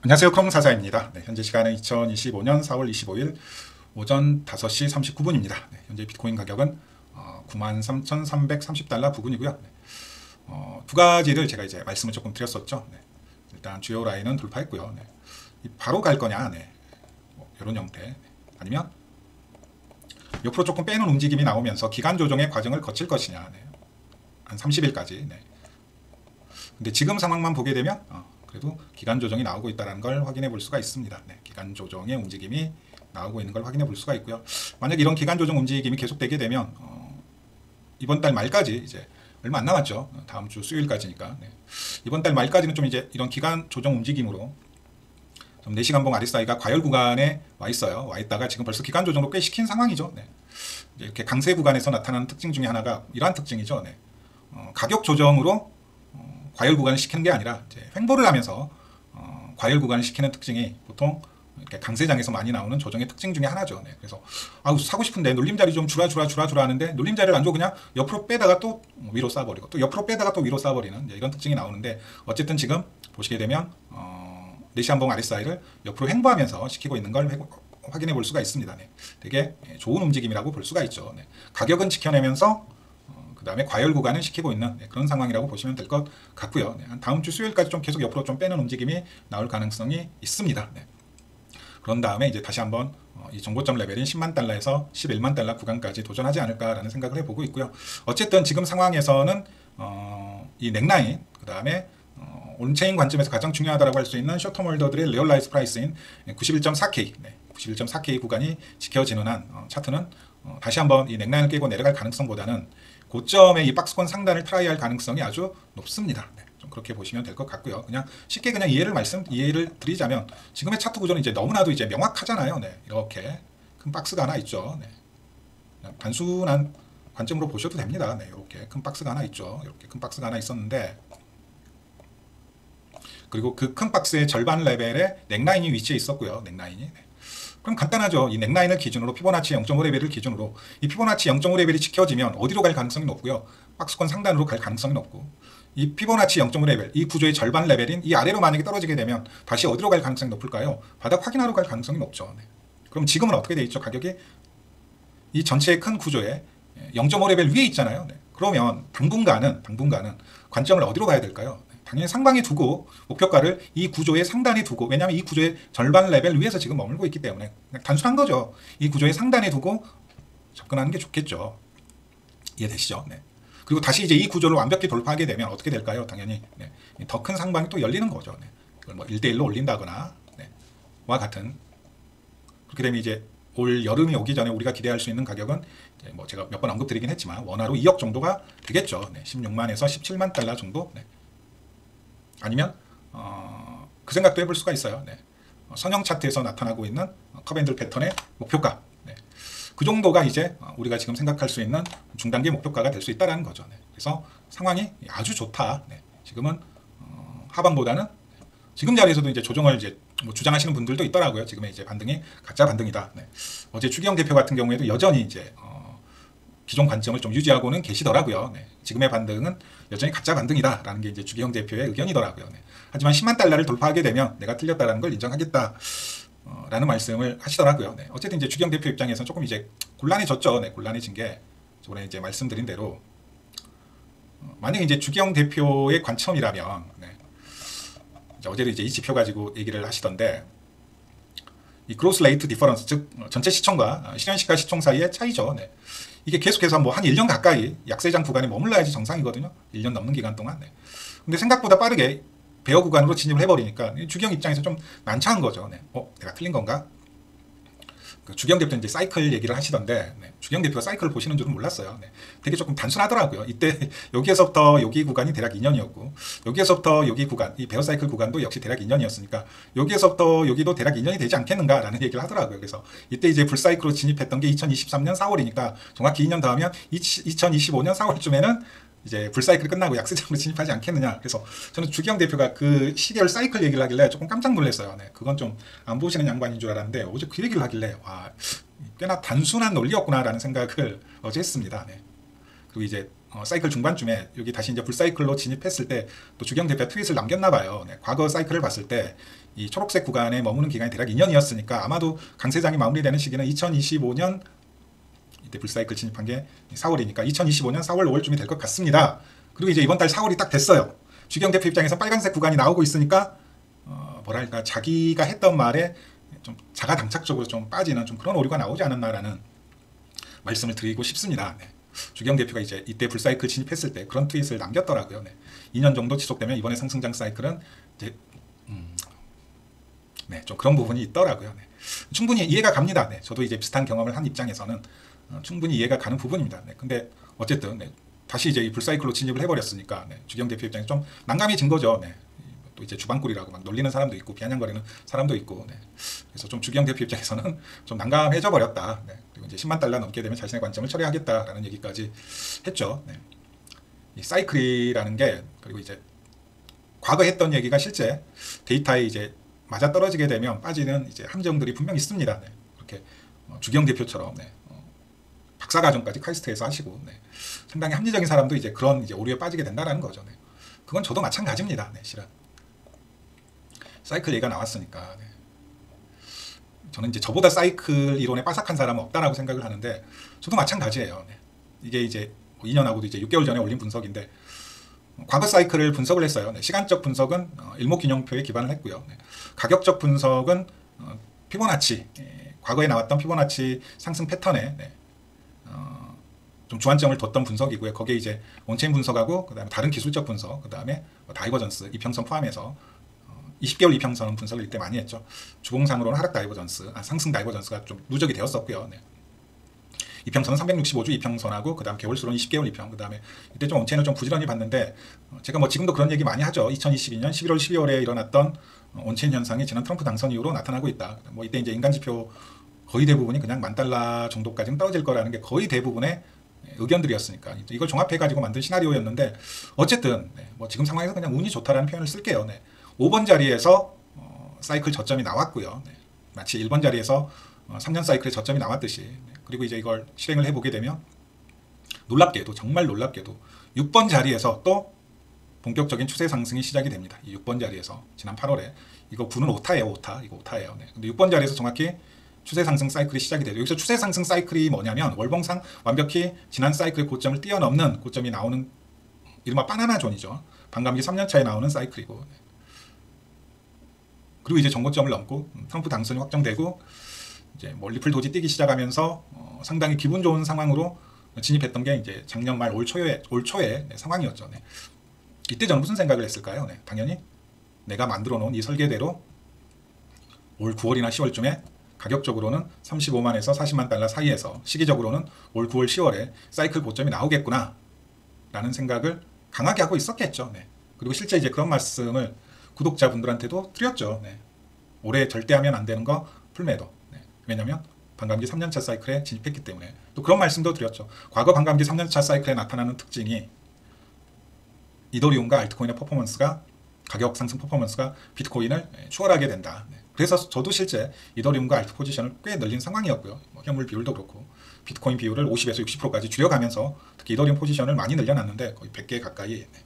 안녕하세요. 크롬사사입니다. 네, 현재 시간은 2025년 4월 25일 오전 5시 39분입니다. 네, 현재 비트코인 가격은 93,330달러 부근이고요. 네, 두 가지를 제가 이제 말씀을 조금 드렸었죠. 네, 일단 주요 라인은 돌파했고요. 네, 바로 갈 거냐, 네, 이런 형태, 네, 아니면 옆으로 조금 빼는 움직임이 나오면서 기간 조정의 과정을 거칠 것이냐, 네, 한 30일까지. 네. 근데 지금 상황만 보게 되면 그래도 기간 조정이 나오고 있다는 걸 확인해 볼 수가 있습니다. 네, 기간 조정의 움직임이 나오고 있는 걸 확인해 볼 수가 있고요. 만약 이런 기간 조정 움직임이 계속되게 되면 이번 달 말까지 이제 얼마 안 남았죠. 다음 주 수요일까지니까. 네. 이번 달 말까지는 좀 이제 이런 기간 조정 움직임으로 좀 4시간봉 RSI가 과열 구간에 와 있어요. 와 있다가 지금 벌써 기간 조정도 꽤 시킨 상황이죠. 네. 이렇게 강세 구간에서 나타나는 특징 중에 하나가 이러한 특징이죠. 네. 가격 조정으로 과열 구간을 시키는 게 아니라 이제 횡보를 하면서 과열 구간을 시키는 특징이 보통 이렇게 강세장에서 많이 나오는 조정의 특징 중에 하나죠. 네, 그래서 사고 싶은데 놀림자리 좀 주라 하는데 놀림자리를 안 주고 그냥 옆으로 빼다가 또 위로 쏴버리고 또 옆으로 빼다가 또 위로 쏴버리는 이런 특징이 나오는데 어쨌든 지금 보시게 되면 4시간봉 RSI를 옆으로 횡보하면서 시키고 있는 걸 확인해 볼 수가 있습니다. 네, 되게 좋은 움직임이라고 볼 수가 있죠. 네, 가격은 지켜내면서 그 다음에 과열 구간을 시키고 있는 그런 상황이라고 보시면 될 것 같고요. 네, 다음 주 수요일까지 좀 계속 옆으로 좀 빼는 움직임이 나올 가능성이 있습니다. 네. 그런 다음에 이제 다시 한번 이 정고점 레벨인 10만 달러에서 11만 달러 구간까지 도전하지 않을까라는 생각을 해보고 있고요. 어쨌든 지금 상황에서는 이 넥라인, 그 다음에 온체인 관점에서 가장 중요하다고 할 수 있는 쇼텀 홀더들의 리얼라이즈 프라이스인 91.4K, 91.4K 구간이 지켜지는 한 차트는 다시 한번 이 넥라인을 깨고 내려갈 가능성보다는 고점의 이 박스권 상단을 트라이할 가능성이 아주 높습니다. 네, 좀 그렇게 보시면 될 것 같고요. 그냥 쉽게 그냥 이해를 드리자면 지금의 차트 구조는 이제 너무나도 이제 명확하잖아요. 네, 이렇게 큰 박스가 하나 있죠. 네, 그냥 단순한 관점으로 보셔도 됩니다. 네, 이렇게 큰 박스가 하나 있죠. 이렇게 큰 박스가 하나 있었는데 그리고 그 큰 박스의 절반 레벨에 넥라인이 위치해 있었고요. 넥라인이. 네. 그럼 간단하죠. 이 넥라인을 기준으로 피보나치 0.5레벨을 기준으로 이 피보나치 0.5레벨이 지켜지면 어디로 갈 가능성이 높고요. 박스권 상단으로 갈 가능성이 높고 이 피보나치 0.5레벨, 이 구조의 절반 레벨인 이 아래로 만약에 떨어지게 되면 다시 어디로 갈 가능성이 높을까요? 바닥 확인하러 갈 가능성이 높죠. 네. 그럼 지금은 어떻게 돼 있죠? 가격이 이 전체의 큰 구조에 0.5레벨 위에 있잖아요. 네. 그러면 당분간은 관점을 어디로 가야 될까요? 당연히 상방에 두고 목표가를 이 구조의 상단에 두고, 왜냐하면 이 구조의 절반 레벨 위에서 지금 머물고 있기 때문에 그냥 단순한 거죠. 이 구조의 상단에 두고 접근하는 게 좋겠죠. 이해되시죠? 네. 그리고 다시 이제 이 구조를 완벽히 돌파하게 되면 어떻게 될까요? 당연히 네. 더 큰 상방이 또 열리는 거죠. 네. 이걸 뭐 1대1로 올린다거나 네. 와 같은 그렇게 되면 이제 올 여름이 오기 전에 우리가 기대할 수 있는 가격은 뭐 제가 몇 번 언급드리긴 했지만 원화로 2억 정도가 되겠죠. 네. 16만에서 17만 달러 정도. 네. 아니면 그 생각도 해볼 수가 있어요. 네. 선형 차트에서 나타나고 있는 컵앤들 패턴의 목표가, 네. 그 정도가 이제 우리가 지금 생각할 수 있는 중단기 목표가가 될 수 있다는 거죠. 네. 그래서 상황이 아주 좋다. 네. 지금은 하반보다는 지금 자리에서도 이제 조정을 이제 뭐 주장하시는 분들도 있더라고요. 지금의 이제 반등이 가짜 반등이다. 네. 어제 주기영 대표 같은 경우에도 여전히 이제 기존 관점을 좀 유지하고는 계시더라고요. 네. 지금의 반등은 여전히 가짜 반등이다라는 게 이제 주기영 대표의 의견이더라고요. 네. 하지만 10만 달러를 돌파하게 되면 내가 틀렸다라는 걸 인정하겠다. 라는 말씀을 하시더라고요. 네. 어쨌든 이제 주기영 대표 입장에서는 조금 이제 곤란해졌죠. 네. 곤란해진 게 저번에 이제 말씀드린 대로 만약에 이제 주기영 대표의 관점이라면 네. 어제도 이제 이 지표 가지고 얘기를 하시던데 이 그로스 레이트 디퍼런스, 즉 전체 시총과 실현시가 시총 사이의 차이죠. 네. 이게 계속해서 뭐 한 1년 가까이 약세장 구간에 머물러야지 정상이거든요. 1년 넘는 기간 동안. 네. 근데 생각보다 빠르게 베어 구간으로 진입을 해버리니까 주기영 입장에서 좀 난처한 거죠. 네. 내가 틀린 건가? 그 주기영 대표 이제 사이클 얘기를 하시던데 네. 주기영 대표가 사이클을 보시는 줄은 몰랐어요. 네. 되게 조금 단순하더라고요. 이때 여기에서부터 여기 구간이 대략 2년이었고 여기에서부터 여기 구간, 이 베어 사이클 구간도 역시 대략 2년이었으니까 여기에서부터 여기도 대략 2년이 되지 않겠는가라는 얘기를 하더라고요. 그래서 이때 이제 불사이클로 진입했던 게 2023년 4월이니까 정확히 2년 더 하면 2025년 4월쯤에는 이제 불사이클이 끝나고 약세장으로 진입하지 않겠느냐. 그래서 저는 주기영 대표가 그 시계열 사이클 얘기를 하길래 조금 깜짝 놀랐어요. 네, 그건 좀 안 보시는 양반인 줄 알았는데 어제 그 얘기를 하길래 와, 꽤나 단순한 논리였구나라는 생각을 어제 했습니다. 네. 그리고 이제 사이클 중반쯤에 여기 다시 이제 불사이클로 진입했을 때 또 주기영 대표가 트윗을 남겼나 봐요. 네, 과거 사이클을 봤을 때 이 초록색 구간에 머무는 기간이 대략 2년이었으니까 아마도 강세장이 마무리되는 시기는 2025년 이때 불사이클 진입한 게 4월이니까 2025년 4월 5월쯤이 될 것 같습니다. 그리고 이제 이번 달 4월이 딱 됐어요. 주경 대표 입장에서 빨간색 구간이 나오고 있으니까 뭐랄까 자기가 했던 말에 좀 자가당착적으로 좀 빠지는 좀 그런 오류가 나오지 않았나라는 말씀을 드리고 싶습니다. 네. 주경 대표가 이제 이때 불사이클 진입했을 때 그런 트윗을 남겼더라고요. 네. 2년 정도 지속되면 이번에 상승장 사이클은 이제 네, 좀 그런 부분이 있더라고요. 네. 충분히 이해가 갑니다. 네. 저도 이제 비슷한 경험을 한 입장에서는 충분히 이해가 가는 부분입니다. 네. 근데 어쨌든 네. 다시 이제 이 불사이클로 진입을 해버렸으니까 네. 주경 대표 입장에서 좀 난감해진 거죠. 네. 또 이제 주방꿀이라고 막 놀리는 사람도 있고 비아냥거리는 사람도 있고 네. 그래서 좀 주경 대표 입장에서는 좀 난감해져 버렸다. 네. 그리고 이제 10만 달러 넘게 되면 자신의 관점을 철회하겠다라는 얘기까지 했죠. 네. 이 사이클이라는 게 그리고 이제 과거 했던 얘기가 실제 데이터에 이제 맞아 떨어지게 되면 빠지는 이제 함정들이 분명 있습니다. 네. 그렇게 주경 대표처럼 네. 박사과정까지 카이스트에서 하시고 네. 상당히 합리적인 사람도 이제 그런 이제 오류에 빠지게 된다라는 거죠. 네. 그건 저도 마찬가지입니다. 네, 실은 사이클 얘기가 나왔으니까 네. 저는 이제 저보다 사이클 이론에 빠삭한 사람은 없다라고 생각을 하는데 저도 마찬가지예요. 네. 이게 이제 2년하고도 이제 6개월 전에 올린 분석인데 과거 사이클을 분석을 했어요. 네. 시간적 분석은 일목균형표에 기반을 했고요. 네. 가격적 분석은 피보나치 과거에 나왔던 피보나치 상승 패턴에 네. 좀 주안점을 뒀던 분석이고요. 거기에 이제 온체인 분석하고 그다음에 다른 기술적 분석, 그다음에 다이버전스 이평선 포함해서 20개월 이평선 분석을 이때 많이 했죠. 주봉상으로는 하락 다이버전스, 상승 다이버전스가 좀 누적이 되었었고요. 네. 이평선은 365주 이평선하고 그다음 개월수로는 20개월 이평, 그다음에 이때 좀 온체인을 좀 부지런히 봤는데 제가 뭐 지금도 그런 얘기 많이 하죠. 2022년 11월 12월에 일어났던 온체인 현상이 지난 트럼프 당선 이후로 나타나고 있다. 뭐 이때 이제 인간지표 거의 대부분이 그냥 $10,000 정도까지는 떨어질 거라는 게 거의 대부분의 의견들이었으니까 이걸 종합해가지고 만든 시나리오였는데 어쨌든 네, 뭐 지금 상황에서 그냥 운이 좋다라는 표현을 쓸게요. 네. 5번 자리에서 사이클 저점이 나왔고요. 네. 마치 1번 자리에서 3년 사이클의 저점이 나왔듯이 네. 그리고 이제 이걸 실행을 해보게 되면 놀랍게도 정말 놀랍게도 6번 자리에서 또 본격적인 추세 상승이 시작이 됩니다. 이 6번 자리에서 지난 8월에 이거 구는 오타예요. 오타. 이거 오타예요. 네. 근데 6번 자리에서 정확히 추세 상승 사이클이 시작이 되죠. 여기서 추세 상승 사이클이 뭐냐면 월봉상 완벽히 지난 사이클의 고점을 뛰어넘는 고점이 나오는 이른바 바나나 존이죠. 반감기 3년차에 나오는 사이클이고 그리고 이제 정고점을 넘고 트럼프 당선이 확정되고 이제 뭐 리플 도지 뛰기 시작하면서 상당히 기분 좋은 상황으로 진입했던 게 이제 작년 말 올 초에 네, 상황이었죠. 네. 이때 저는 무슨 생각을 했을까요? 네, 당연히 내가 만들어 놓은 이 설계대로 올 9월이나 10월쯤에 가격적으로는 35만에서 40만 달러 사이에서 시기적으로는 올 9월 10월에 사이클 고점이 나오겠구나 라는 생각을 강하게 하고 있었겠죠. 네. 그리고 실제 이제 그런 말씀을 구독자분들한테도 드렸죠. 네. 올해 절대 하면 안 되는 거 풀매도. 네. 왜냐하면 반감기 3년차 사이클에 진입했기 때문에. 또 그런 말씀도 드렸죠. 과거 반감기 3년차 사이클에 나타나는 특징이 이더리움과 알트코인의 퍼포먼스가 가격 상승 퍼포먼스가 비트코인을 추월하게 된다. 네. 그래서 저도 실제 이더리움과 알트 포지션을 꽤 늘린 상황이었고요. 뭐 현물 비율도 그렇고 비트코인 비율을 50에서 60%까지 줄여가면서 특히 이더리움 포지션을 많이 늘려놨는데 거의 100개 가까이. 네.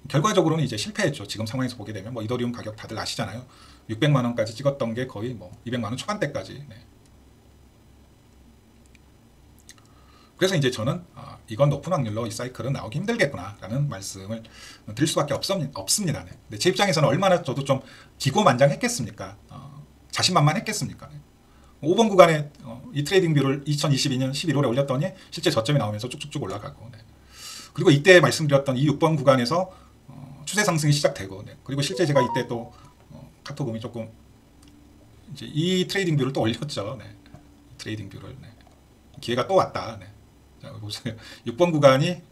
결과적으로는 이제 실패했죠. 지금 상황에서 보게 되면 뭐 이더리움 가격 다들 아시잖아요. 600만 원까지 찍었던 게 거의 뭐 200만 원 초반대까지. 네. 그래서 이제 저는 이건 높은 확률로 이 사이클은 나오기 힘들겠구나라는 말씀을 드릴 수밖에 없습니다. 네. 근데 제 입장에서는 얼마나 저도 좀 기고만장했겠습니까? 자신만만했겠습니까? 5번 구간에 이 트레이딩 뷰를 2022년 11월에 올렸더니 실제 저점이 나오면서 쭉쭉쭉 올라가고 네. 그리고 이때 말씀드렸던 이 6번 구간에서 추세 상승이 시작되고 네. 그리고 실제 제가 이때 또 카톡음이 조금 이제 이 트레이딩 뷰를 또 올렸죠. 네. 트레이딩 뷰를 네. 기회가 또 왔다. 네. 자, 보세요. 6번 구간이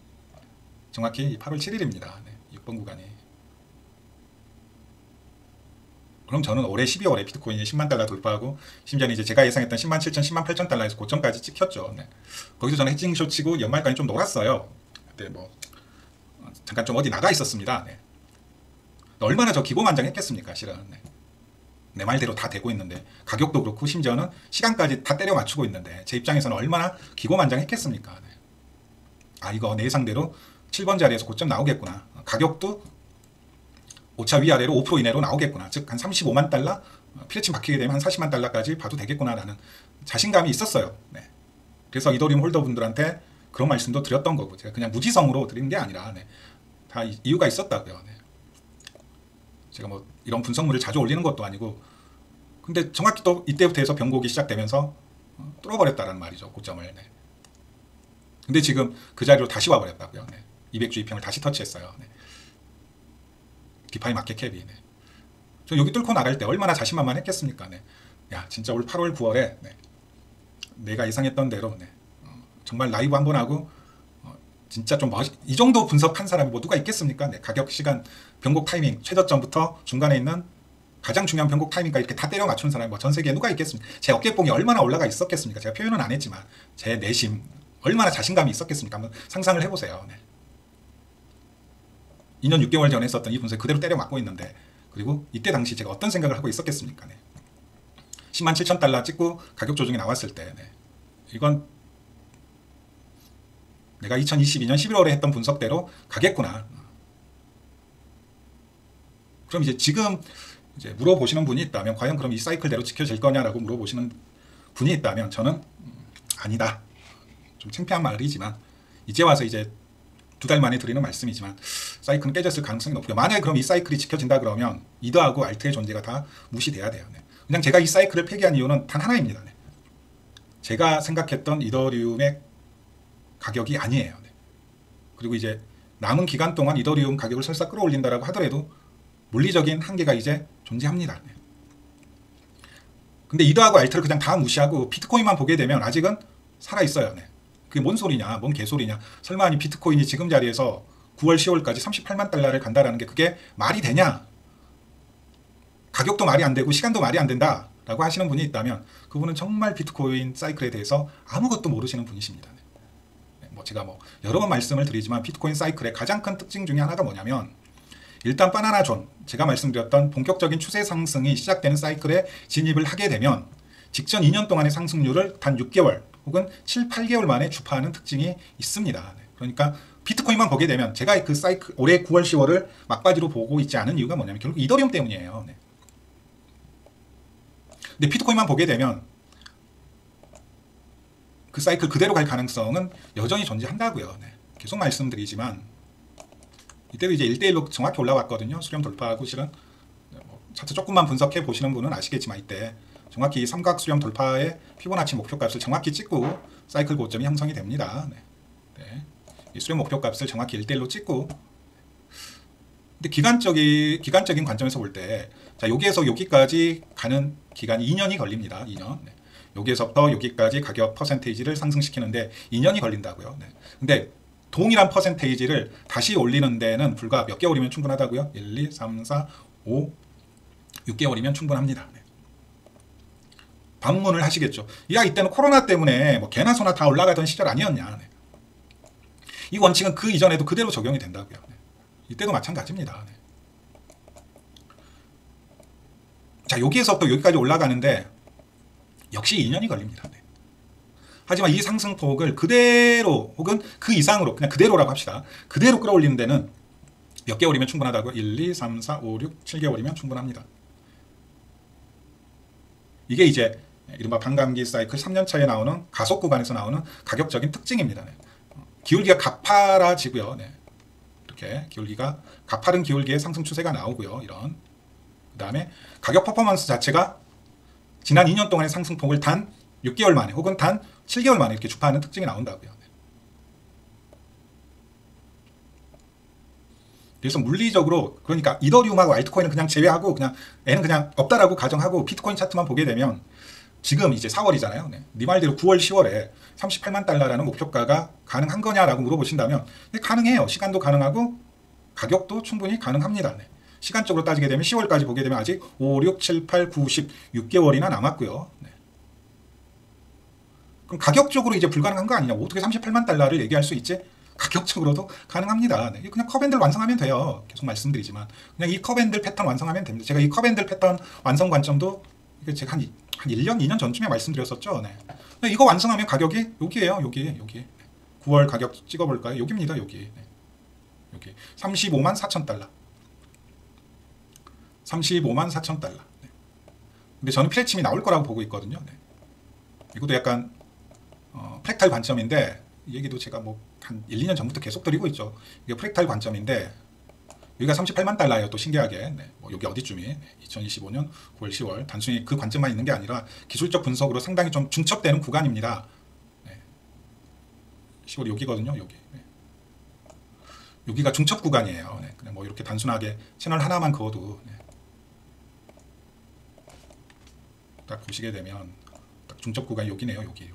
정확히 8월 7일입니다. 네. 6번 구간이. 그럼 저는 올해 12월에 비트코인이 10만 달러 돌파하고 심지어는 이제 제가 예상했던 10만 7천, 10만 8천 달러에서 고점까지 찍혔죠. 네. 거기서 저는 해칭쇼 치고 연말까지 좀 놀았어요. 그때 뭐 잠깐 좀 어디 나가 있었습니다. 네. 얼마나 저 기고만장했겠습니까, 실은. 네. 내 말대로 다 되고 있는데 가격도 그렇고 심지어는 시간까지 다 때려 맞추고 있는데 제 입장에서는 얼마나 기고만장했겠습니까. 네. 이거 내 예상대로 7번 자리에서 고점 나오겠구나. 가격도 오차 위아래로 5% 이내로 나오겠구나. 즉 한 35만 달러 피레침 박히게 되면 한 40만 달러까지 봐도 되겠구나라는 자신감이 있었어요. 네. 그래서 이더리움 홀더분들한테 그런 말씀도 드렸던 거고, 제가 그냥 무지성으로 드리는 게 아니라 네. 다 이유가 있었다고요. 네. 제가 뭐 이런 분석물을 자주 올리는 것도 아니고, 근데 정확히 또 이때부터 해서 변곡이 시작되면서 뚫어버렸다는 말이죠. 고점을. 네. 근데 지금 그 자리로 다시 와버렸다고요. 네. 200주의평을 다시 터치했어요. 네. 디파이 마켓 캡이. 네. 저 여기 뚫고 나갈 때 얼마나 자신만만했겠습니까? 네. 야, 진짜 올 8월 9월에 네. 내가 예상했던 대로 네. 정말 라이브 한번 하고 진짜 좀 이 정도 분석한 사람이 뭐 누가 있겠습니까? 네. 가격, 시간, 변곡 타이밍, 최저점부터 중간에 있는 가장 중요한 변곡 타이밍까지 이렇게 다 때려 맞추는 사람이 뭐 전 세계에 누가 있겠습니까? 제 어깨뽕이 얼마나 올라가 있었겠습니까? 제가 표현은 안 했지만 제 내심 얼마나 자신감이 있었겠습니까? 한번 상상을 해보세요. 네. 2년 6개월 전에 했었던 이 분석 그대로 때려 맞고 있는데, 그리고 이때 당시 제가 어떤 생각을 하고 있었겠습니까? 네. 10만 7천 달러 찍고 가격 조정이 나왔을 때 네. 이건 내가 2022년 11월에 했던 분석대로 가겠구나. 그럼 이제 지금 이제 물어보시는 분이 있다면, 과연 그럼 이 사이클대로 지켜질 거냐라고 물어보시는 분이 있다면, 저는 아니다. 좀 창피한 말이지만 이제 와서 이제 2달 만에 드리는 말씀이지만 사이클은 깨졌을 가능성이 높고요. 만약에 그럼 이 사이클이 지켜진다 그러면 이더하고 알트의 존재가 다 무시돼야 돼요. 네. 그냥 제가 이 사이클을 폐기한 이유는 단 하나입니다. 네. 제가 생각했던 이더리움의 가격이 아니에요. 네. 그리고 이제 남은 기간 동안 이더리움 가격을 설사 끌어올린다라고 하더라도 물리적인 한계가 이제 존재합니다. 네. 근데 이더하고 알트를 그냥 다 무시하고 비트코인만 보게 되면 아직은 살아있어요. 네. 그게 뭔 소리냐, 뭔 개소리냐. 설마 아니 비트코인이 지금 자리에서 9월 10월까지 38만 달러를 간다라는 게 그게 말이 되냐. 가격도 말이 안 되고 시간도 말이 안 된다 라고 하시는 분이 있다면 그분은 정말 비트코인 사이클에 대해서 아무것도 모르시는 분이십니다. 네. 뭐 제가 뭐 여러 번 말씀을 드리지만 비트코인 사이클의 가장 큰 특징 중에 하나가 뭐냐면, 일단 바나나 존, 제가 말씀드렸던 본격적인 추세 상승이 시작되는 사이클에 진입을 하게 되면 직전 2년 동안의 상승률을 단 6개월 혹은 7, 8개월 만에 주파하는 특징이 있습니다. 그러니까 비트코인만 보게 되면, 제가 그 사이클 올해 9월 10월을 막바지로 보고 있지 않은 이유가 뭐냐면 결국 이더리움 때문이에요. 네. 근데 비트코인만 보게 되면 그 사이클 그대로 갈 가능성은 여전히 존재한다고요. 네. 계속 말씀드리지만 이때도 이제 1대1로 정확히 올라왔거든요. 수렴 돌파하고 실은 차트 조금만 분석해 보시는 분은 아시겠지만 이때 정확히 삼각 수렴 돌파의 피보나치 목표값을 정확히 찍고 사이클 고점이 형성이 됩니다. 네. 네. 이 수렴 목표값을 정확히 1대1로 찍고, 근데 기간적인 관점에서 볼 때, 자, 여기에서 여기까지 가는 기간이 2년이 걸립니다. 2년. 네. 여기에서부터 여기까지 가격 퍼센테이지를 상승시키는데 2년이 걸린다고요. 네. 근데 동일한 퍼센테이지를 다시 올리는 데는 불과 몇 개월이면 충분하다고요. 1, 2, 3, 4, 5, 6개월이면 충분합니다. 네. 반문을 하시겠죠. 야, 이때는 코로나 때문에 뭐 개나 소나 다 올라가던 시절 아니었냐. 네. 이 원칙은 그 이전에도 그대로 적용이 된다고요. 네. 이때도 마찬가지입니다. 네. 자, 여기에서부터 여기까지 올라가는데 역시 2년이 걸립니다. 네. 하지만 이 상승폭을 그대로 혹은 그 이상으로 그냥 그대로라고 합시다. 그대로 끌어올리는 데는 몇 개월이면 충분하다고요? 1, 2, 3, 4, 5, 6, 7개월이면 충분합니다. 이게 이제 이른바 반감기 사이클 3년차에 나오는 가속 구간에서 나오는 가격적인 특징입니다. 네. 기울기가 가파라지고요. 네. 이렇게 기울기가 가파른 기울기의 상승 추세가 나오고요. 이런. 그 다음에 가격 퍼포먼스 자체가 지난 2년 동안의 상승폭을 단 6개월 만에 혹은 단 7개월 만에 이렇게 주파하는 특징이 나온다고요. 네. 그래서 물리적으로, 그러니까 이더리움하고 알트코인은 그냥 제외하고 그냥 얘는 그냥 없다라고 가정하고 비트코인 차트만 보게 되면 지금 이제 4월이잖아요. 네. 네 말대로 9월 10월에 38만 달러라는 목표가가 가능한 거냐라고 물어보신다면 네, 가능해요. 시간도 가능하고 가격도 충분히 가능합니다. 네. 시간적으로 따지게 되면 10월까지 보게 되면 아직 5, 6, 7, 8, 9, 10, 6개월이나 남았고요. 네. 그럼 가격적으로 이제 불가능한 거 아니냐? 어떻게 38만 달러를 얘기할 수 있지? 가격적으로도 가능합니다. 네. 그냥 컵앤들 완성하면 돼요. 계속 말씀드리지만 그냥 이 컵앤들 패턴 완성하면 됩니다. 제가 이 컵앤들 패턴 완성 관점도 이게 제가 한 1년, 2년 전쯤에 말씀드렸었죠. 네. 이거 완성하면 가격이 여기에요. 여기. 9월 가격 찍어볼까요? 여기입니다. 여기. 네. 여기 35만 4천 달러. 35만 4천 달러. 네. 근데 저는 피레침이 나올 거라고 보고 있거든요. 네. 이것도 약간 프랙탈 관점인데 이 얘기도 제가 뭐 한 1, 2년 전부터 계속 드리고 있죠. 이게 프랙탈 관점인데 여기가 38만 달러예요. 또 신기하게. 네. 뭐 여기 어디쯤이 2025년 9월 10월 단순히 그 관점만 있는 게 아니라 기술적 분석으로 상당히 좀 중첩되는 구간입니다. 네. 10월이 여기거든요. 여기. 네. 여기가 중첩 구간이에요. 네. 그냥 뭐 이렇게 단순하게 채널 하나만 그어도 네. 딱 보시게 되면 딱 중첩 구간이 여기네요. 여기.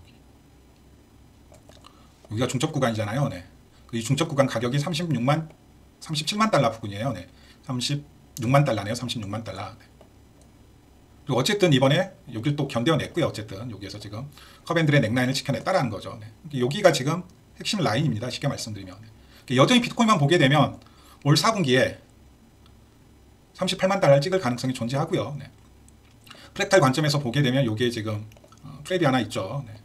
여기가 중첩 구간이잖아요. 네. 이 중첩 구간 가격이 37만 달러 부근이에요. 네. 36만 달러네요. 36만 달러. 네. 그리고 어쨌든 이번에 여기를 또 견뎌냈고요. 어쨌든 여기에서 지금 컵앤들의 넥라인을 지켜냈다라는 거죠. 네. 여기가 지금 핵심 라인입니다. 쉽게 말씀드리면. 네. 여전히 비트코인만 보게 되면 올 4분기에 38만 달러를 찍을 가능성이 존재하고요. 네. 프랙탈 관점에서 보게 되면 여기에 지금 트랩이 하나 있죠. 네.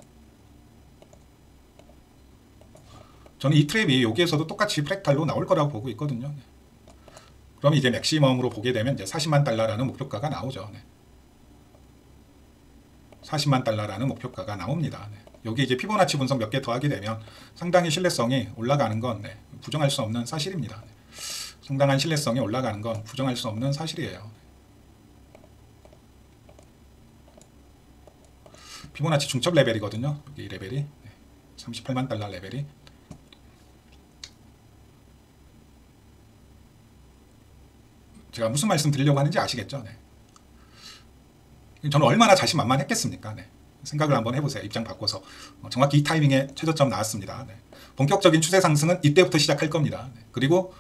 저는 이 트랩이 여기에서도 똑같이 프랙탈로 나올 거라고 보고 있거든요. 네. 그럼 이제 맥시멈으로 보게 되면 이제 40만 달러라는 목표가가 나오죠. 네. 40만 달러라는 목표가가 나옵니다. 네. 여기 이제 피보나치 분석 몇 개 더하게 되면 상당히 신뢰성이 올라가는 건 네. 부정할 수 없는 사실입니다. 네. 상당한 신뢰성이 올라가는 건 부정할 수 없는 사실이에요. 피보나치 중첩 레벨이거든요. 여기 레벨이 네. 38만 달러 레벨이 제가 무슨 말씀 드리려고 하는지 아시겠죠? 네. 저는 얼마나 자신만만했겠습니까? 네. 생각을 한번 해보세요. 입장 바꿔서. 정확히 이 타이밍에 최저점 나왔습니다. 네. 본격적인 추세 상승은 이때부터 시작할 겁니다. 네. 그리고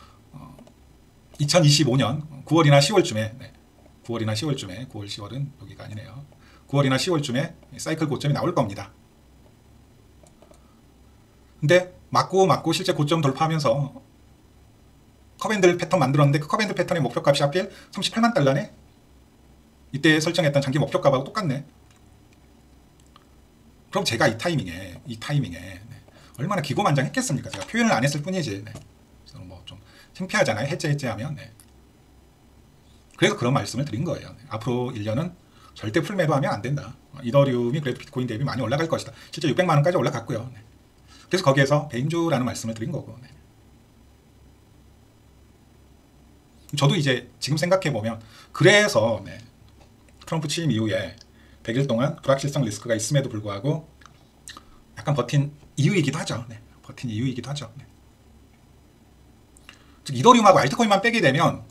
2025년 9월이나 10월쯤에 9월이나 10월쯤에 9월 10월은 여기가 아니네요. 9월이나 10월쯤에 사이클 고점이 나올 겁니다. 근데 맞고 실제 고점 돌파하면서 컵앤들 패턴 만들었는데 그 컵앤들 패턴의 목표값이 하필 38만 달러네? 이때 설정했던 장기 목표값하고 똑같네. 그럼 제가 이 타이밍에 네. 얼마나 기고만장했겠습니까? 제가 표현을 안 했을 뿐이지. 네. 뭐 좀 창피하잖아요. 해제하면. 네. 그래서 그런 말씀을 드린 거예요. 네. 앞으로 1년은 절대 풀매도하면 안 된다. 이더리움이 그래도 비트코인 대비 많이 올라갈 것이다. 실제 600만 원까지 올라갔고요. 네. 그래서 거기에서 배임주라는 말씀을 드린 거고. 네. 저도 이제 지금 생각해보면 그래서 네, 트럼프 취임 이후에 100일 동안 불확실성 리스크가 있음에도 불구하고 약간 버틴 이유이기도 하죠. 네, 버틴 이유이기도 하죠. 네. 즉 이더리움하고 알트코인만 빼게 되면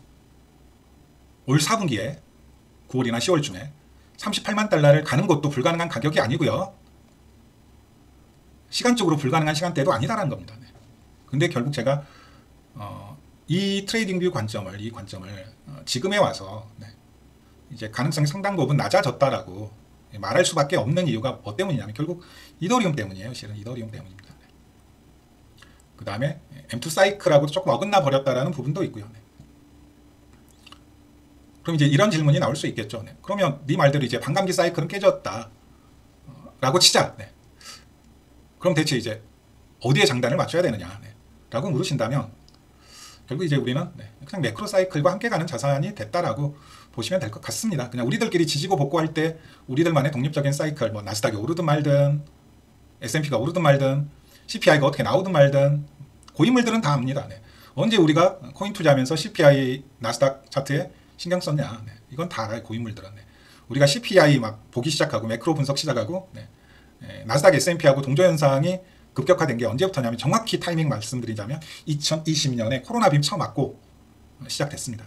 올 4분기에 9월이나 10월쯤에 38만 달러를 가는 것도 불가능한 가격이 아니고요. 시간적으로 불가능한 시간대도 아니다라는 겁니다. 네. 근데 결국 제가 이 트레이딩 뷰 관점을 지금에 와서 네, 이제 가능성이 상당 부분 낮아졌다라고 말할 수밖에 없는 이유가 뭐 때문이냐면 결국 이더리움 때문이에요. 실은 이더리움 때문입니다. 네. 그 다음에 M2 사이클하고도 조금 어긋나 버렸다라는 부분도 있고요. 네. 그럼 이제 이런 질문이 나올 수 있겠죠. 네. 그러면 네 말대로 이제 반감기 사이클은 깨졌다 라고 치자. 네. 그럼 대체 이제 어디에 장단을 맞춰야 되느냐 네. 라고 물으신다면 결국 이제 우리는 그냥 매크로 사이클과 함께 가는 자산이 됐다라고 보시면 될 것 같습니다. 그냥 우리들끼리 지지고 볶고할 때 우리들만의 독립적인 사이클, 뭐 나스닥이 오르든 말든 S&P가 오르든 말든 CPI가 어떻게 나오든 말든 고인물들은 다 압니다. 네. 언제 우리가 코인 투자하면서 CPI 나스닥 차트에 신경 썼냐? 네. 이건 다 알아요. 고인물들은. 네. 우리가 CPI 막 보기 시작하고 매크로 분석 시작하고 나스닥 S&P하고 동조 현상이 급격화된 게 언제부터냐면 정확히 타이밍 말씀드리자면 2020년에 코로나 빔 처음 맞고 시작됐습니다.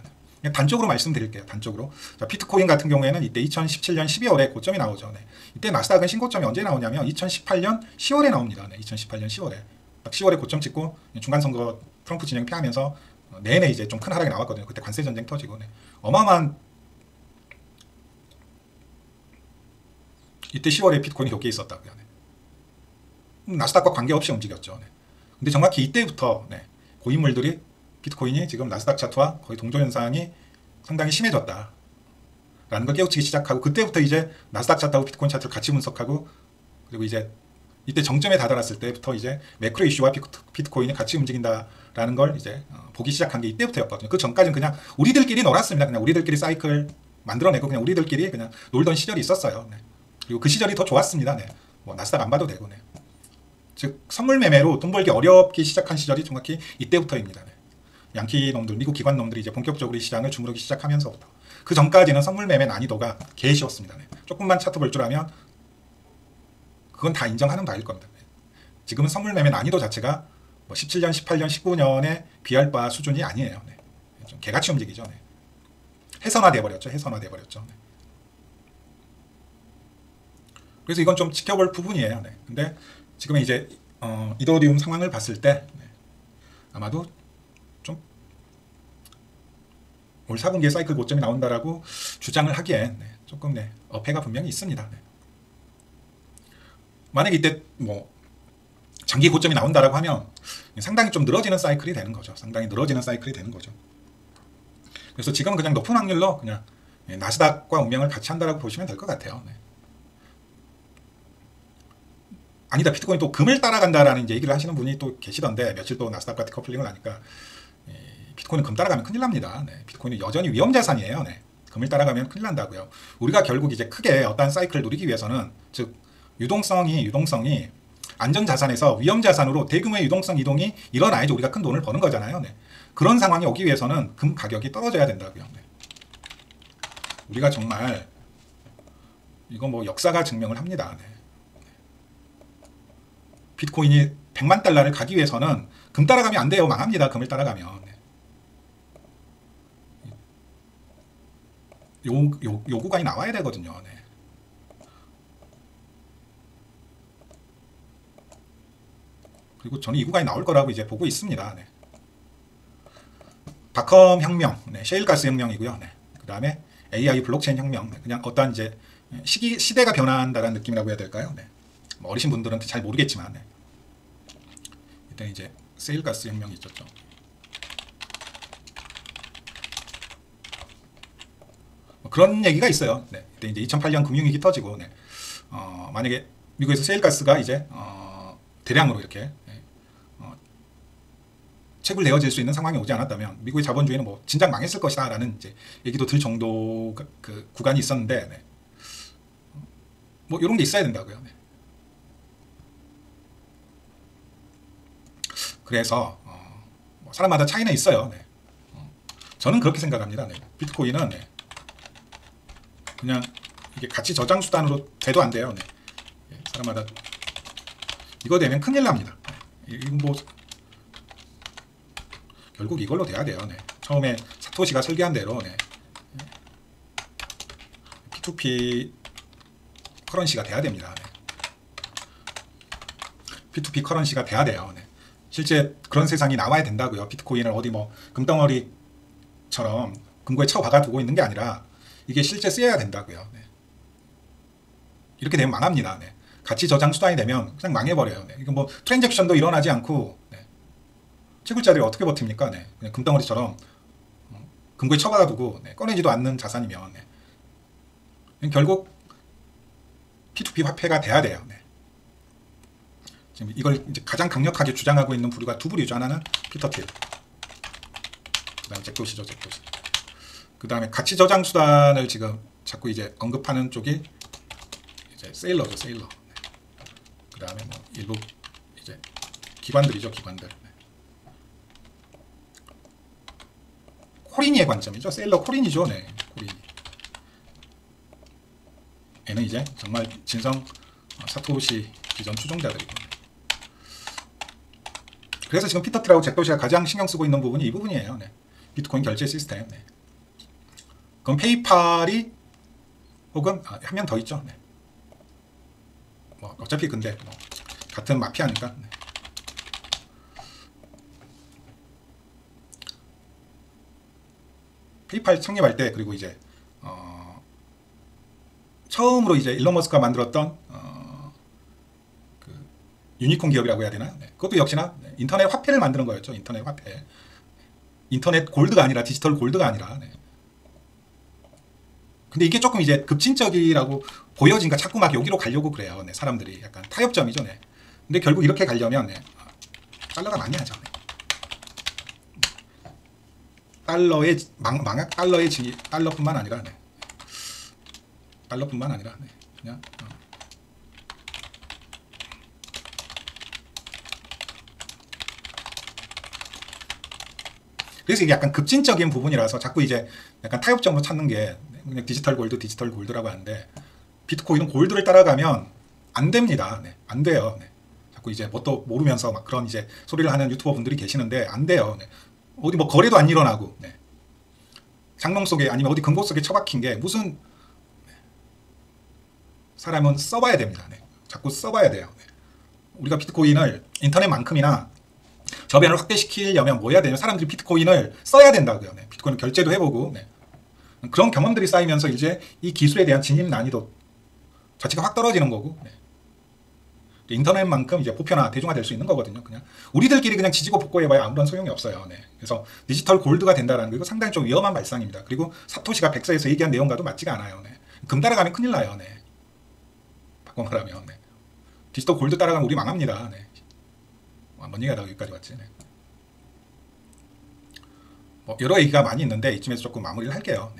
단적으로 말씀드릴게요. 단적으로. 자, 비트코인 같은 경우에는 이때 2017년 12월에 고점이 나오죠. 네. 이때 나스닥은 신고점이 언제 나오냐면 2018년 10월에 나옵니다. 네. 2018년 10월에. 딱 10월에 고점 찍고 중간선거 트럼프 진영 피하면서 내내 이제 좀 큰 하락이 나왔거든요. 그때 관세 전쟁 터지고. 네. 어마어마한 이때 10월에 비트코인이 여기에 있었다고요. 네. 나스닥과 관계없이 움직였죠. 네. 근데 정확히 이때부터 고인물들이 비트코인이 지금 나스닥 차트와 거의 동조 현상이 상당히 심해졌다 라는 걸 깨우치기 시작하고 그때부터 이제 나스닥 차트하고 비트코인 차트를 같이 분석하고 그리고 이제 이때 정점에 다다랐을 때부터 이제 매크로 이슈와 비트코인이 같이 움직인다라는 걸 이제 보기 시작한 게 이때부터였거든요. 그 전까지는 그냥 우리들끼리 놀았습니다. 그냥 우리들끼리 사이클 만들어내고 그냥 우리들끼리 그냥 놀던 시절이 있었어요. 네. 그리고 그 시절이 더 좋았습니다. 네. 뭐 나스닥 안 봐도 되고, 네. 즉 선물 매매로 돈 벌기 어렵게 시작한 시절이 정확히 이때부터입니다. 네. 양키 놈들, 미국 기관 놈들이 이제 본격적으로 이 시장을 주무르기 시작하면서부터 그 전까지는 선물 매매 난이도가 개쉬웠습니다. 네. 조금만 차트 볼 줄 알면 그건 다 인정하는 바일 겁니다. 네. 지금은 선물 매매 난이도 자체가 뭐 17년, 18년, 19년에 비할 바 수준이 아니에요. 네. 좀 개같이 움직이죠. 네. 해선화돼 버렸죠. 해선화돼 버렸죠. 네. 그래서 이건 좀 지켜볼 부분이에요. 네. 근데 지금 이제 이더리움 상황을 봤을 때 네. 아마도 좀 올 4분기에 사이클 고점이 나온다라고 주장을 하기엔 네. 조금 네. 어폐가 분명히 있습니다. 네. 만약에 이때 뭐 장기 고점이 나온다라고 하면 상당히 좀 늘어지는 사이클이 되는 거죠. 상당히 늘어지는 사이클이 되는 거죠. 그래서 지금은 그냥 높은 확률로 그냥 나스닥과 운명을 같이 한다라고 보시면 될 것 같아요. 네. 아니다, 비트코인 또 금을 따라간다라는 이제 얘기를 하시는 분이 또 계시던데 며칠 또 나스닥과 디커플링을 하니까 비트코인은 금 따라가면 큰일 납니다. 네. 비트코인은 여전히 위험 자산이에요. 네. 금을 따라가면 큰일 난다고요. 우리가 결국 이제 크게 어떤 사이클을 누리기 위해서는 즉 유동성이 안전자산에서 위험자산으로 대규모의 유동성 이동이 일어나야지 우리가 큰 돈을 버는 거잖아요. 네. 그런 상황이 오기 위해서는 금 가격이 떨어져야 된다고요. 네. 우리가 정말 이거 뭐 역사가 증명을 합니다. 네. 비트코인이 100만 달러를 가기 위해서는 금 따라가면 안 돼요. 망합니다. 금을 따라가면. 네. 요 구간이 나와야 되거든요. 네. 그리고 저는 이 구간이 나올 거라고 이제 보고 있습니다. 네. 닷컴 혁명, 네. 셰일가스 혁명이고요. 네. 그 다음에 AI 블록체인 혁명, 네. 그냥 어떠한 이제 시대가 변한다는 느낌이라고 해야 될까요? 네. 뭐 어리신 분들은 잘 모르겠지만, 네. 일단 이제 셰일가스 혁명이 있었죠. 뭐 그런 얘기가 있어요. 네. 이때 이제 2008년 금융위기 터지고, 네. 만약에 미국에서 셰일가스가 이제 대량으로 이렇게 채굴 내어질 수 있는 상황이 오지 않았다면 미국의 자본주의는 뭐 진작 망했을 것이다라는 이제 얘기도 들 정도 그 구간이 있었는데 네. 뭐 이런 게 있어야 된다고요. 네. 그래서 뭐 사람마다 차이는 있어요. 네. 저는 그렇게 생각합니다. 네. 비트코인은 네. 그냥 이게 가치 저장 수단으로 돼도 안 돼요. 네. 네. 사람마다 이거 되면 큰일 납니다. 네. 이거 뭐 결국 이걸로 돼야 돼요. 네. 처음에 사토시가 설계한 대로 네. P2P 커런시가 돼야 됩니다. 네. P2P 커런시가 돼야 돼요. 네. 실제 그런 세상이 나와야 된다고요. 비트코인을 어디 뭐 금덩어리처럼 금고에 쳐 박아두고 있는 게 아니라 이게 실제 쓰여야 된다고요. 네. 이렇게 되면 망합니다. 네. 가치 저장 수단이 되면 그냥 망해버려요. 네. 이거 뭐 트랜잭션도 일어나지 않고 네. 채굴자들이 어떻게 버팁니까? 네. 그냥 금덩어리처럼 금고에 쳐박아두고 네. 꺼내지도 않는 자산이면 네. 결국 P2P 화폐가 돼야 돼요. 네. 지금 이걸 이제 가장 강력하게 주장하고 있는 부류가 두 부류죠. 하나는 피터 틸, 그 다음에 잭도시죠. 잭도시. 그 다음에 가치 저장 수단을 지금 자꾸 이제 언급하는 쪽이 이제 세일러죠. 세일러. 네. 그 다음에 뭐 일부 이제 기관들이죠. 기관들. 네. 코린이의 관점이죠. 세일러 코린이죠. 네. 코린. 얘는 이제 정말 진성 사토시 기존 추종자들이고. 그래서 지금 피터 틸하고 잭도시가 가장 신경 쓰고 있는 부분이 이 부분이에요. 네. 비트코인 결제 시스템. 네. 그럼 페이팔이 혹은 한 명 더 있죠. 네. 뭐 어차피 근데 뭐 같은 마피아니까. 네. 페이팔 창립할 때 그리고 이제 처음으로 이제 일론 머스크가 만들었던 그 유니콘 기업이라고 해야 되나? 네. 그것도 역시나 네. 인터넷 화폐를 만드는 거였죠. 인터넷 화폐. 인터넷 골드가 아니라 디지털 골드가 아니라. 네. 근데 이게 조금 이제 급진적이라고 보여지니까 자꾸 막 여기로 가려고 그래요. 네. 사람들이 약간 타협점이죠. 네. 근데 결국 이렇게 가려면 달러가 많이 하죠. 달러의 달러뿐만 아니라 그냥 그래서 이게 약간 급진적인 부분이라서 자꾸 이제 약간 타협점으로 찾는 게 그냥 디지털 골드라고 하는데, 비트코인은 골드를 따라가면 안 됩니다. 안 돼요. 자꾸 이제 뭣도 모르면서 막 그런 이제 소리를 하는 유튜버 분들이 계시는데 안 돼요. 어디 뭐 거래도 안 일어나고 장롱 속에 아니면 어디 금고 속에 처박힌 게 무슨, 사람은 써봐야 됩니다. 자꾸 써봐야 돼요. 우리가 비트코인을 인터넷만큼이나 저변을 확대시키려면 뭐 해야 되냐면 사람들이 비트코인을 써야 된다고요. 비트코인 결제도 해보고 그런 경험들이 쌓이면서 이제 이 기술에 대한 진입 난이도 자체가 확 떨어지는 거고, 인터넷만큼 이제 보편화, 대중화될 수 있는 거거든요. 그냥 우리들끼리 그냥 지지고 볶고해봐야 아무런 소용이 없어요. 그래서 디지털 골드가 된다는 거, 이거 상당히 좀 위험한 발상입니다. 그리고 사토시가 백서에서 얘기한 내용과도 맞지가 않아요. 금 따라가면 큰일 나요. 바꿔 말하면 디지털 골드 따라가면 우리 망합니다. 뭔 얘기가 다 여기까지 왔지. 뭐 여러 얘기가 많이 있는데 이쯤에서 조금 마무리를 할게요.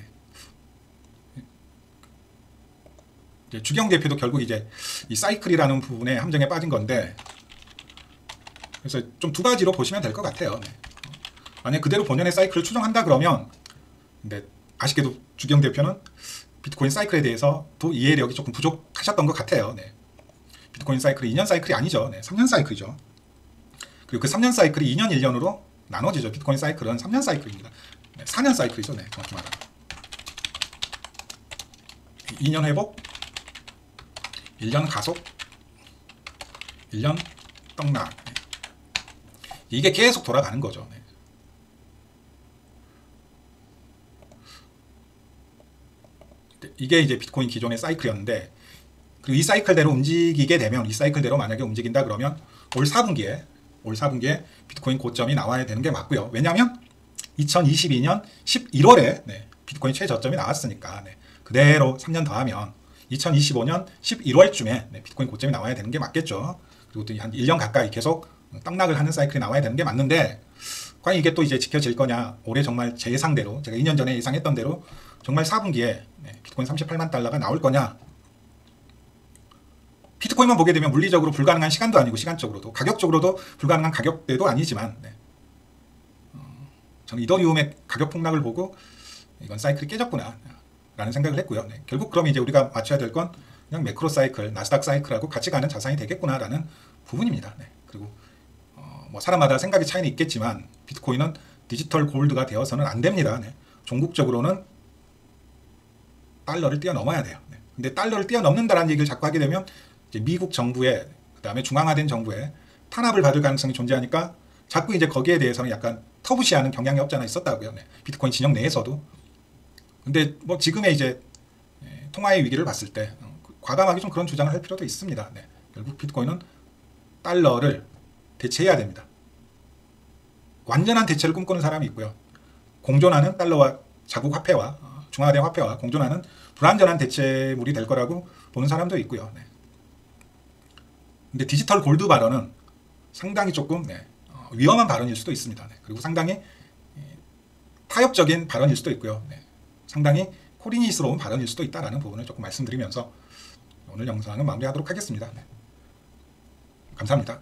이제 주경 대표도 결국 이제 이 사이클이라는 부분에 함정에 빠진 건데, 그래서 좀 두 가지로 보시면 될 것 같아요. 만약 그대로 본연의 사이클을 추정한다 그러면, 근데 아쉽게도 주경 대표는 비트코인 사이클에 대해서 또 이해력이 조금 부족하셨던 것 같아요. 비트코인 사이클이 2년 사이클이 아니죠. 3년 사이클이죠. 그리고 그 3년 사이클이 2년 1년으로 나눠지죠. 비트코인 사이클은 3년 사이클입니다. 4년 사이클이죠. 정확히 말하면 2년 회복, 1년 가속, 1년 떡락. 이게 계속 돌아가는 거죠. 이게 이제 비트코인 기존의 사이클이었는데, 그리고 이 사이클대로 움직이게 되면, 이 사이클대로 만약에 움직인다 그러면 올 4분기에 비트코인 고점이 나와야 되는 게 맞고요. 왜냐하면 2022년 11월에 비트코인 최저점이 나왔으니까 그대로 3년 더하면 2025년 11월쯤에 비트코인 고점이 나와야 되는 게 맞겠죠. 그리고 또 한 1년 가까이 계속 떡락을 하는 사이클이 나와야 되는 게 맞는데, 과연 이게 또 이제 지켜질 거냐. 올해 정말 제 예상대로, 제가 2년 전에 예상했던 대로 정말 4분기에 비트코인 38만 달러가 나올 거냐. 비트코인만 보게 되면 물리적으로 불가능한 시간도 아니고, 시간적으로도 가격적으로도 불가능한 가격대도 아니지만, 저는 이더리움의 가격 폭락을 보고 이건 사이클이 깨졌구나 라는 생각을 했고요. 결국 그럼 이제 우리가 맞춰야 될 건 그냥 매크로 사이클, 나스닥 사이클하고 같이 가는 자산이 되겠구나 라는 부분입니다. 그리고 뭐 사람마다 생각의 차이는 있겠지만 비트코인은 디지털 골드가 되어서는 안 됩니다. 종국적으로는 달러를 뛰어넘어야 돼요. 근데 달러를 뛰어넘는다라는 얘기를 자꾸 하게 되면 이제 미국 정부의, 그다음에 중앙화된 정부의 탄압을 받을 가능성이 존재하니까 자꾸 이제 거기에 대해서는 약간 터부시하는 경향이 없지 않아 있었다고요. 비트코인 진영 내에서도. 근데 뭐 지금의 이제 통화의 위기를 봤을 때 과감하게 좀 그런 주장을 할 필요도 있습니다. 결국 비트코인은 달러를 대체해야 됩니다. 완전한 대체를 꿈꾸는 사람이 있고요. 공존하는 달러와 자국 화폐와 중앙화된 화폐와 공존하는 불완전한 대체물이 될 거라고 보는 사람도 있고요. 근데 디지털 골드 발언은 상당히 조금 위험한 발언일 수도 있습니다. 그리고 상당히 타협적인 발언일 수도 있고요. 상당히 코리니스러운 발언일 수도 있다는 부분을 조금 말씀드리면서 오늘 영상은 마무리하도록 하겠습니다. 감사합니다.